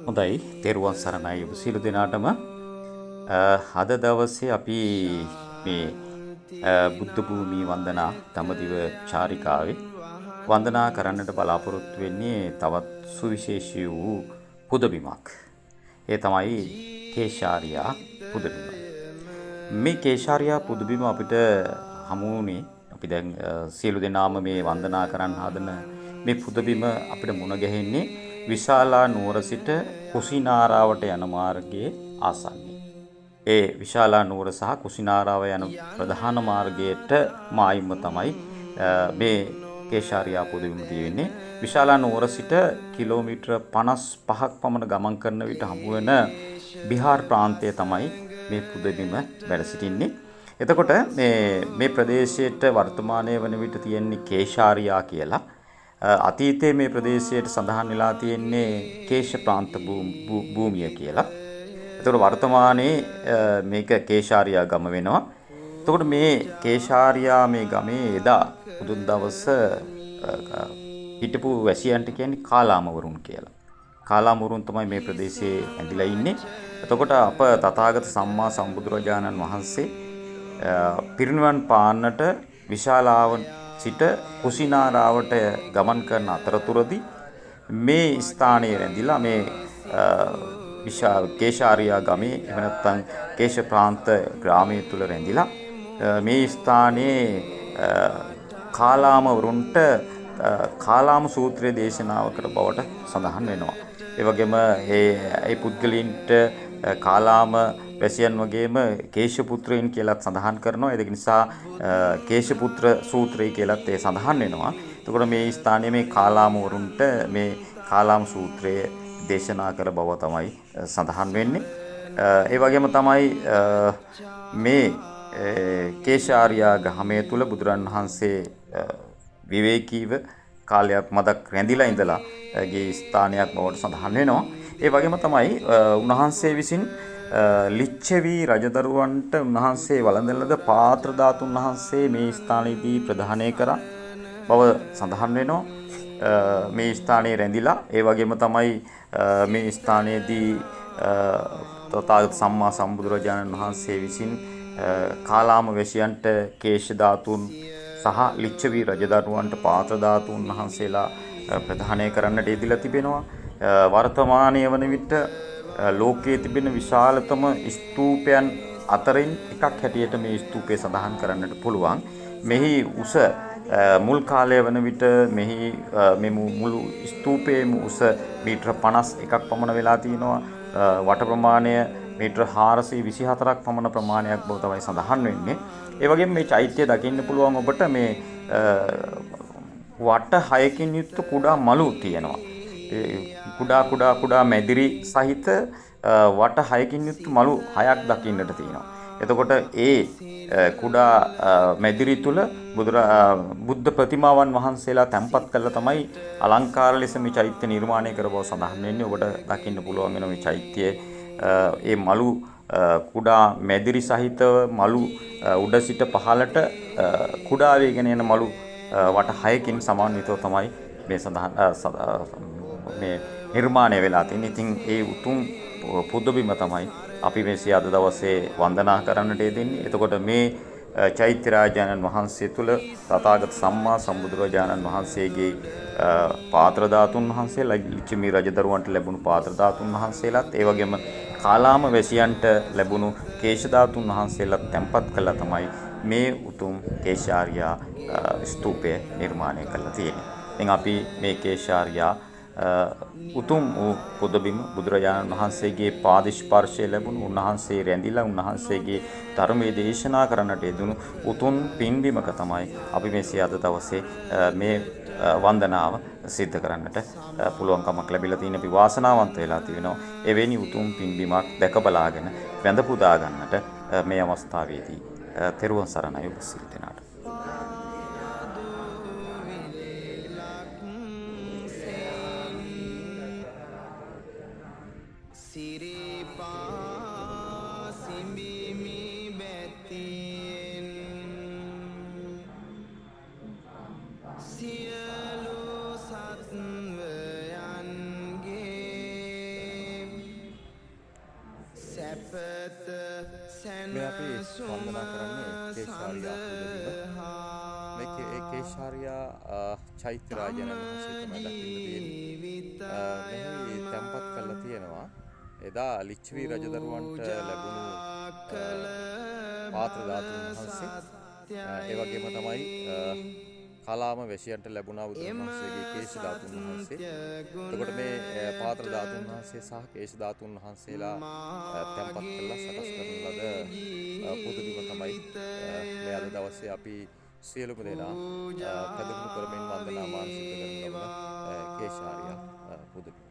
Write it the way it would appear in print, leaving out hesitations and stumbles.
හොඳයි තෙරුවන් සරණයි ඔබ සියලු දෙනාටම අද දවසේ අපි මේ බුද්ධ භූමි වන්දනා දඹදිව චාරිකාවේ වන්දනා කරන්නට බලාපොරොත්තු වෙන්නේ තවත් සුවිශේෂී වූ පුදබිමක්. ඒ තමයි කේශාරියා පුදබිම. මේ කේශාරියා පුදබිම අපිට හමු වුණේ අපි දැන් සියලු දෙනාම මේ වන්දනා කරන්න හදන මේ පුදබිම අපිට මුණ ගැහෙන්නේ විශාලා නුවර සිට කුසිනාරාවට යන මාර්ගයේ ආසන්නයේ. ඒ විශාලා නුවර සහ කුසිනාරාව යන ප්‍රධාන මාර්ගයට මායිම්ම තමයි මේ කේශාරියා පුදබිම තියෙන්නේ. විශාලා නුවර සිට කිලෝමීටර් 55ක් පමණ ගමන් කරන විට හමු වෙන බිහාර් ප්‍රාන්තය තමයි මේ පුදබිම වැඩ සිටින්නේ. එතකොට මේ ප්‍රදේශයට වර්තමානයේ වන විට තියෙන්නේ කේශාරියා කියලා. අතීතයේ මේ ප්‍රදේශයට සඳහන් වෙලා තියෙන්නේ කේශ ප්‍රාන්ත භූමිය කියලා. එතකොට වර්තමානයේ මේක කේශාරියා ගම වෙනවා. එතකොට මේ කේශාරියා මේ ගමේ එදා උදුන් දවස හිටපු වැසියන්ට කියන්නේ කාලාමවරුන් කියලා. කාලාමවරුන් තමයි මේ ප්‍රදේශයේ ඇඳිලා ඉන්නේ. එතකොට අප තථාගත සම්මා සම්බුදුරජාණන් වහන්සේ පිරිනිවන් පාන්නට විශාලාව සිට කුසිනාරාවට ගමන් කරන අතරතුරදී මේ ස්ථානයේ රැඳිලා මේ කේශාරියා ගමේ එහෙම නැත්නම් කේශ ප්‍රාන්ත ග්‍රාමයේ තුල රැඳිලා මේ ස්ථානයේ කාලාමවරුන්ට කාලාම සූත්‍රයේ දේශනාවකට බවට සඳහන් වෙනවා. ඒ වගේම ඒ පුද්ගලයන්ට කාලාම වැසියන් වගේම කේශපුත්‍රයන් කියලාත් සඳහන් කරනවා. ඒක නිසා කේශපුත්‍ර සූත්‍රය කියලාත් ඒ සඳහන් වෙනවා. එතකොට මේ ස්ථානයේ මේ කාලාමවරුන්ට මේ කාලාම සූත්‍රය දේශනා කළ බව තමයි සඳහන් වෙන්නේ. ඒ වගේම තමයි මේ කේශාරියා ගහමේ තුල බුදුරන් වහන්සේ විවේකීව කාලයක් මදක් රැඳිලා ඉඳලා ගේ ස්ථානයක් බවට සඳහන් වෙනවා. ඒ වගේම තමයි උන්වහන්සේ විසින් ලිච්ඡවි රජදරුවන්ට උන්වහන්සේ වළඳන ලද පාත්‍ර ධාතුන් වහන්සේ මේ ස්ථානයේදී ප්‍රදානය කරා බව සඳහන් වෙනවා. මේ ස්ථානයේ රැඳිලා ඒ වගේම තමයි මේ ස්ථානයේදී තථාගත සම්මා සම්බුදුරජාණන් වහන්සේ විසින් කාලාම වැසියන්ට කේශ ධාතුන් සහ ලිච්ඡවි රජදරුවන්ට පාත්‍ර ධාතුන් වහන්සේලා ප්‍රදානය කරන්නට යෙදিলা තිබෙනවා. වර්තමානයේ වන විට ලෝකයේ තිබෙන විශාලතම ස්තූපයන් අතරින් එකක් හැටියට මේ ස්තූපය සඳහන් කරන්නට පුළුවන්. මෙහි උස මුල් කාලයේ වන විට මෙහි මුළු ස්තූපයේම උස මීටර 51ක් පමණ වෙලා තිනවා. වට ප්‍රමාණය මීටර 424ක් පමණ ප්‍රමාණයක් බව තමයි සඳහන් වෙන්නේ. ඒ වගේම මේ චෛත්‍යය දකින්න පුළුවන් ඔබට මේ වට 6කින් යුක්ත කුඩා මලු තියෙනවා. කුඩා මැදිරි සහිත වට 6කින් යුක්ත මලු 6ක් දකින්නට තියෙනවා. එතකොට ඒ කුඩා මැදිරි තුල බුද්ධ ප්‍රතිමාවන් වහන්සේලා තැන්පත් කළා තමයි අලංකාර ලෙස මේ චෛත්‍ය නිර්මාණය කර බව සඳහන් වෙන්නේ. ඔබට දකින්න පුළුවන් වෙන මේ චෛත්‍යයේ ඒ මලු කුඩා මැදිරි සහිත මලු උඩ සිට පහළට කුඩා වේගෙන යන මලු වට 6කින් සමන්විතව තමයි මේ මේ නිර්මාණය වෙලා තියෙන්නේ. ඉතින් ඒ උතුම් පුදබිම තමයි අපි මේ අද දවසේ වන්දනා කරන්නට යෙදෙන්නේ. එතකොට මේ චෛත්‍ය රාජානන් වහන්සේ තුල තථාගත සම්මා සම්බුදුරජාණන් වහන්සේගේ පාත්‍ර ධාතුන් වහන්සේලා ලිච්ඡවි රජදරුවන්ට ලැබුණු පාත්‍ර ධාතුන් වහන්සේලාත් ඒ වගේම කාලාම වැසියන්ට ලැබුණු කේශ ධාතුන් වහන්සේලාත් තැන්පත් කළා තමයි මේ උතුම් කේශාරියා ස්තූපය නිර්මාණය කළා තියෙන්නේ. ඉතින් අපි මේ කේශාරියා උතුම් වූ පුදබිම බුදුරජාණන් වහන්සේගේ පාද ස්පර්ශය ලැබුණු උන්වහන්සේ රැඳිලා උන්වහන්සේගේ ධර්මයේ දේශනා කරන්නට යෙදුණු උතුම් පින්බිමක තමයි අපි මේ සියද දවසේ මේ වන්දනාව සිද්ධ කරන්නට පුළුවන්කමක් ලැබිලා තියෙන අපි වාසනාවන්ත වෙලා තියෙනවා. එවැනි උතුම් පින්බිමක් දැක බලාගෙන වැඳ පුදා ගන්නට මේ අවස්ථාවේදී තෙරුවන් සරණයි ඔබ සියලු දෙනාට. සියලු සත් මේ අපි වන්දනා කරන්නේ කේශාරියා පුදබිම. මේකේ ඒ කේශාරියා චෛත්‍ය රාජානන් වහන්සේ තමයි දකින්න තියෙන්නේ. මෙහි තැන්පත් කරලා තියෙනවා එදා ලිච්ඡවි රජදරුවන්ට ලැබුණු පාත්‍ර ධාතුන් වහන්සේ. ඒ වගේම තමයි කාලාම වැසියන්ට ලැබුණා බුදුන් වහන්සේගේ කේශ ධාතුන් වහන්සේ. එතකොට මේ පාත්‍ර ධාතුන් වහන්සේ සහ කේශ ධාතුන් වහන්සේලා තැන්පත් කරලා සකස් කරන ලද පුදබිම තමයි මේ අද දවසේ අපි සියලුම දෙනා පැදුණු කරමින් වන්දනාමාන සිදු කරන ලබන කේශාරියා පුදබිම.